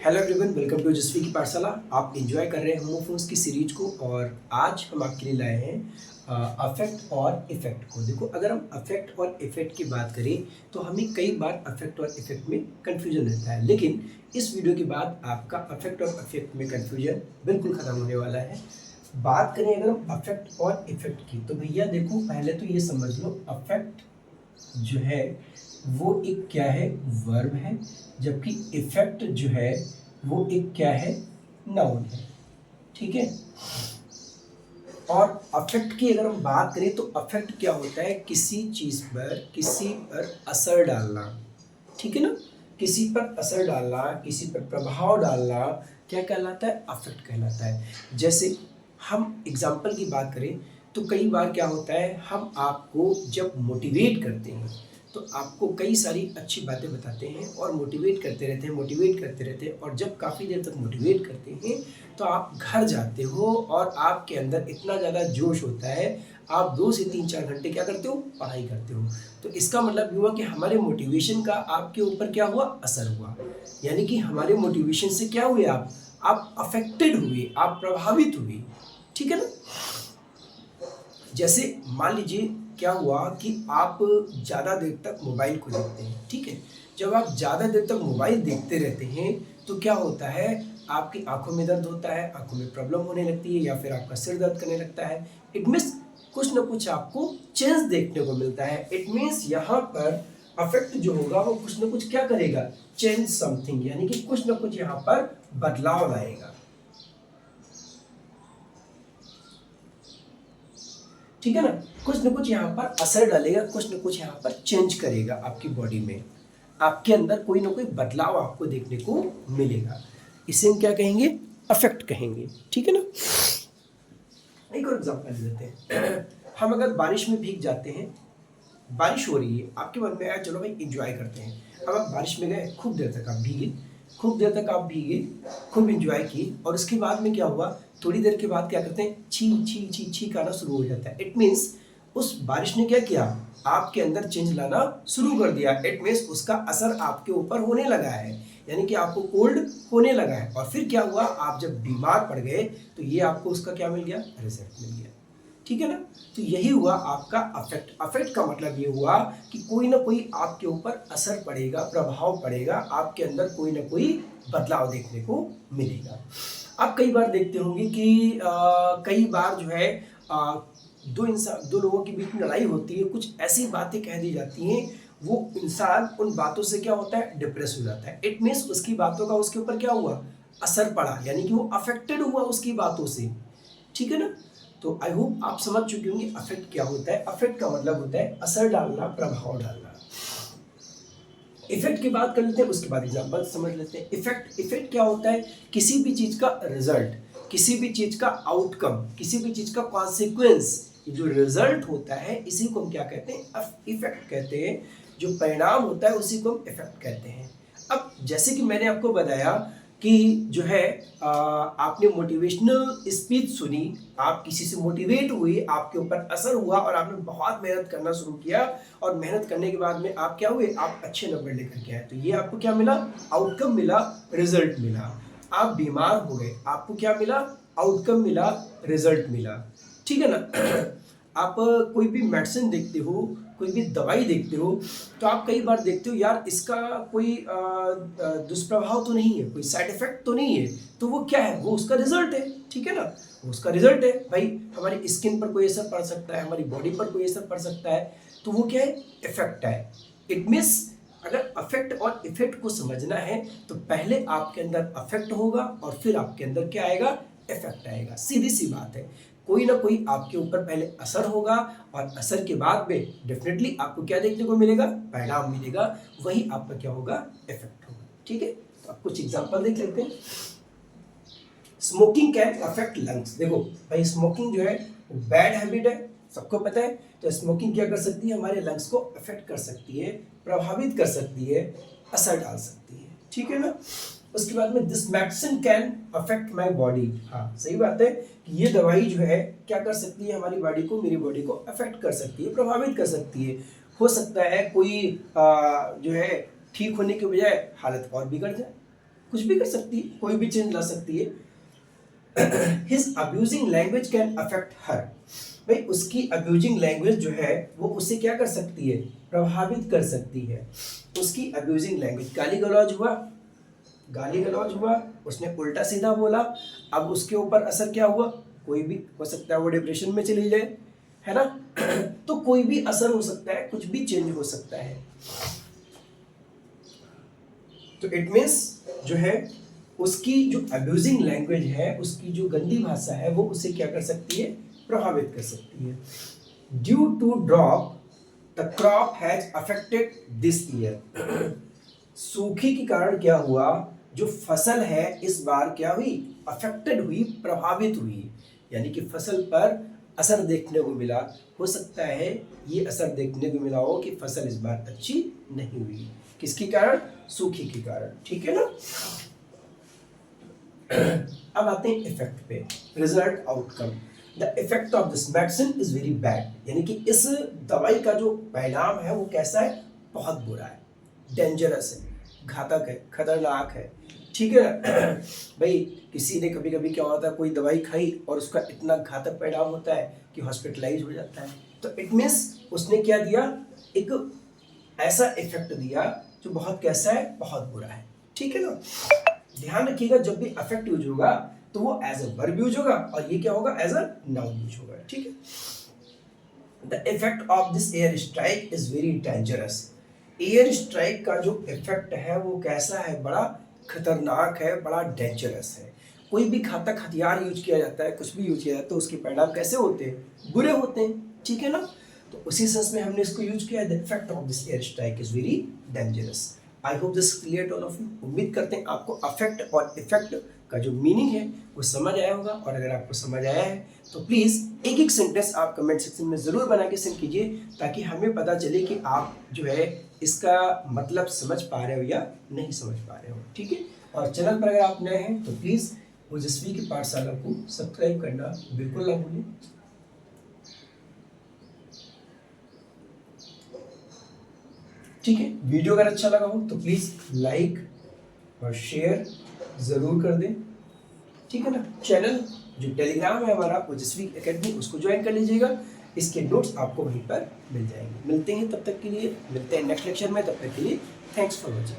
Hello everyone, welcome to जसवी की पाठशाला। आप एंजॉय कर रहे हैं होमोफोन्स की सीरीज को और आज हम आपके लिए लाए हैं अफेक्ट और इफेक्ट को। देखो, अगर हम अफेक्ट और इफेक्ट की बात करें तो हमें कई बार अफेक्ट और इफेक्ट में कन्फ्यूजन रहता है, लेकिन इस वीडियो के बाद आपका अफेक्ट और इफेक्ट में कन्फ्यूजन बिल्कुल ख़त्म होने वाला है। बात करें अगर हम अफेक्ट और इफेक्ट की तो भैया देखो, पहले तो ये समझ लो अफेक्ट जो है वो एक क्या है, वर्ब है, जबकि इफेक्ट जो है वो एक क्या है, नाउन है। ठीक है। और अफेक्ट की अगर हम बात करें तो अफेक्ट क्या होता है, किसी चीज पर किसी पर असर डालना। ठीक है ना, किसी पर असर डालना, किसी पर प्रभाव डालना क्या कहलाता है, अफेक्ट कहलाता है। जैसे हम एग्जाम्पल की बात करें तो कई बार क्या होता है, हम आपको जब मोटिवेट करते हैं तो आपको कई सारी अच्छी बातें बताते हैं और मोटिवेट करते रहते हैं, मोटिवेट करते रहते हैं, और जब काफ़ी देर तक मोटिवेट करते हैं तो आप घर जाते हो और आपके अंदर इतना ज़्यादा जोश होता है, आप 2 से 3-4 घंटे क्या करते हो, पढ़ाई करते हो। तो इसका मतलब ये हुआ कि हमारे मोटिवेशन का आपके ऊपर क्या हुआ, असर हुआ। यानी कि हमारे मोटिवेशन से क्या हुए, आप अफेक्टेड हुए, आप प्रभावित हुए। ठीक है ना। जैसे मान लीजिए क्या हुआ कि आप ज़्यादा देर तक मोबाइल को देखते हैं। ठीक है। जब आप ज़्यादा देर तक मोबाइल देखते रहते हैं तो क्या होता है, आपकी आंखों में दर्द होता है, आंखों में प्रॉब्लम होने लगती है, या फिर आपका सिर दर्द करने लगता है। इट मीन्स कुछ ना कुछ आपको चेंज देखने को मिलता है। इट मीन्स यहाँ पर अफेक्ट जो होगा वो कुछ ना कुछ क्या करेगा, चेंज समथिंग, यानी कि कुछ ना कुछ यहाँ पर बदलाव लाएगा। ठीक है ना, कुछ ना कुछ यहाँ पर असर डालेगा, कुछ ना कुछ यहाँ पर चेंज करेगा आपकी बॉडी में, आपके अंदर कोई ना कोई बदलाव आपको देखने को मिलेगा। इसे हम क्या कहेंगे, अफेक्ट कहेंगे। ठीक है ना। एक और एग्जांपल लेते हैं। हम अगर बारिश में भीग जाते हैं, बारिश हो रही है, आपके मन में आया चलो भाई एंजॉय करते हैं। अब आप बारिश में गए, खूब देर तक आप भीगे, खूब देर तक आप भीगे, खूब एंजॉय किए, और उसके बाद में क्या हुआ, थोड़ी देर के बाद क्या करते हैं, छी छी छी छी आना शुरू हो जाता है। इट मीन्स उस बारिश ने क्या किया, आपके अंदर चेंज लाना शुरू कर दिया। इट मीन्स उसका असर आपके ऊपर होने लगा है, यानी कि आपको कोल्ड होने लगा है। और फिर क्या हुआ, आप जब बीमार पड़ गए तो ये आपको उसका क्या मिल गया, रिजल्ट मिल गया। ठीक है ना। तो यही हुआ आपका अफेक्ट। अफेक्ट का मतलब ये हुआ कि कोई ना कोई आपके ऊपर असर पड़ेगा, प्रभाव पड़ेगा, आपके अंदर कोई ना कोई बदलाव देखने को मिलेगा। आप कई बार देखते होंगे कि कई बार जो है दो लोगों के बीच में लड़ाई होती है, कुछ ऐसी बातें कह दी जाती हैं, वो इंसान उन बातों से क्या होता है, डिप्रेस हो जाता है। इट मीन्स उसकी बातों का उसके ऊपर क्या हुआ, असर पड़ा, यानी कि वो अफेक्टेड हुआ उसकी बातों से। ठीक है ना। तो आई होप आप समझ चुके होंगे अफेक्ट क्या होता है। अफेक्ट का मतलब होता है असर डालना, प्रभाव डालना। इफेक्ट की बात कर लेते हैं, उसके बाद एग्जांपल समझ लेते हैं। इफेक्ट, इफेक्ट क्या होता है, किसी भी चीज का रिजल्ट, किसी भी चीज का आउटकम, किसी भी चीज का कॉन्सिक्वेंस, जो रिजल्ट होता है इसी को हम क्या कहते हैं, इफेक्ट कहते हैं। जो परिणाम होता है उसी को हम इफेक्ट कहते हैं। अब जैसे कि मैंने आपको बताया कि जो है आपने मोटिवेशनल स्पीच सुनी, आप किसी से मोटिवेट हुई, आपके ऊपर असर हुआ और आपने बहुत मेहनत करना शुरू किया, और मेहनत करने के बाद में आप क्या हुए, आप अच्छे नंबर लेकर के आए। तो ये आपको क्या मिला, आउटकम मिला, रिजल्ट मिला। आप बीमार हो गए, आपको क्या मिला, आउटकम मिला, रिजल्ट मिला। ठीक है ना। आप कोई भी मेडिसिन देखते हो, कोई भी दवाई देखते हो, तो आप कई बार देखते हो यार इसका कोई दुष्प्रभाव तो नहीं है, कोई साइड इफेक्ट तो नहीं है, तो वो क्या है, वो उसका रिजल्ट है। ठीक है ना, वो उसका रिजल्ट है। भाई हमारी स्किन पर कोई असर पड़ सकता है, हमारी बॉडी पर कोई असर पड़ सकता है, तो वो क्या है, इफेक्ट है। इट मीन्स अगर अफेक्ट और इफेक्ट को समझना है तो पहले आपके अंदर अफेक्ट होगा और फिर आपके अंदर क्या आएगा, इफेक्ट आएगा। सीधी सी बात है, कोई ना कोई आपके ऊपर पहले असर होगा और असर के बाद में डेफिनेटली आपको क्या देखने को मिलेगा, परिणाम मिलेगा, वही आपका क्या होगा, इफेक्ट होगा। ठीक है। तो आप कुछ एग्जांपल देख लेते हैं। Smoking can affect lungs. देखो भाई, स्मोकिंग जो है बैड हैबिट है, सबको पता है। तो स्मोकिंग क्या कर सकती है, हमारे लंग्स को अफेक्ट कर सकती है, प्रभावित कर सकती है, असर डाल सकती है। ठीक है ना। उसके बाद में this medicine can affect my body. हाँ सही बात है कि ये दवाई जो है क्या कर सकती है, हमारी बॉडी को, मेरी बॉडी को अफेक्ट कर सकती है, प्रभावित कर सकती है। हो सकता है कोई जो है ठीक होने के बजाय हालत और बिगड़ जाए। कुछ भी कर सकती है, कोई भी चेंज ला सकती है। His abusing language can affect हर, भाई उसकी अब्यूजिंग लैंग्वेज जो है वो उसे क्या कर सकती है, प्रभावित कर सकती है। उसकी अब्यूजिंग लैंग्वेज, गाली गलौज हुआ, उसने उल्टा सीधा बोला, अब उसके ऊपर असर क्या हुआ, कोई भी हो सकता है वो डिप्रेशन में चली जाए, है ना। तो कोई भी असर हो सकता है, कुछ भी चेंज हो सकता है। तो इट मीन्स जो है उसकी जो अब्यूजिंग लैंग्वेज है, उसकी जो गंदी भाषा है, वो उसे क्या कर सकती है, प्रभावित कर सकती है। Due to drop the crop has affected this year, सूखे के कारण क्या हुआ, जो फसल है इस बार क्या हुई, अफेक्टेड हुई, प्रभावित हुई, यानी कि फसल पर असर देखने को मिला। हो सकता है ये असर देखने को मिला हो कि फसल इस बार अच्छी नहीं हुई, किसके कारण, सूखे के कारण, ठीक है ना। अब आते हैं इफेक्ट पे, result outcome. The effect of this medicine is very bad, यानी कि इस दवाई का जो परिणाम है वो कैसा है, बहुत बुरा है, डेंजरस है, घातक है, खतरनाक है, ठीक है ना। भाई किसी ने कभी कभी क्या होता है, कोई दवाई खाई और उसका इतना घातक परिणाम होता है कि हॉस्पिटलाइज हो जाता है। तो इट मीन्स उसने क्या दिया, एक ऐसा इफेक्ट दिया जो बहुत कैसा है, बहुत बुरा है, ठीक है ना। ध्यान रखिएगा जब भी अफेक्ट यूज होगा तो वो एज अ वर्ब यूज होगा और ये क्या होगा, एज अ नाउन यूज होगा, ठीक है। The effect of this air strike is very dangerous, air strike का जो इफेक्ट है वो कैसा है, बड़ा खतरनाक है, बड़ा डेंजरस है। कोई भी घातक हथियार यूज किया जाता है, कुछ भी यूज किया जाता है, तो उसके परिणाम कैसे होते हैं, बुरे होते हैं, ठीक है ना। तो उसी सेंस में हमने इसको यूज किया, the effect of this air strike is very dangerous. I hope this clear to all of you. उम्मीद करते हैं आपको अफेक्ट और इफेक्ट का जो मीनिंग है वो समझ आया होगा, और अगर आपको समझ आया है तो प्लीज़ एक एक सेंटेंस आप कमेंट सेक्शन में ज़रूर बना के सेंड कीजिए, ताकि हमें पता चले कि आप जो है इसका मतलब समझ पा रहे हो या नहीं समझ पा रहे हो, ठीक है। और चैनल पर अगर आप नए हैं तो प्लीज़ ओजस्वी की पाठशाला को सब्सक्राइब करना बिल्कुल ना भूलें। ठीक है, वीडियो अगर अच्छा लगा हो तो प्लीज़ लाइक और शेयर ज़रूर कर दें, ठीक है ना। चैनल जो टेलीग्राम है हमारा ओजस्वी एकेडमी, उसको ज्वाइन कर लीजिएगा, इसके नोट्स आपको वहीं पर मिल जाएंगे। मिलते हैं तब तक के लिए, मिलते हैं नेक्स्ट लेक्चर में, तब तक के लिए थैंक्स फॉर वॉचिंग।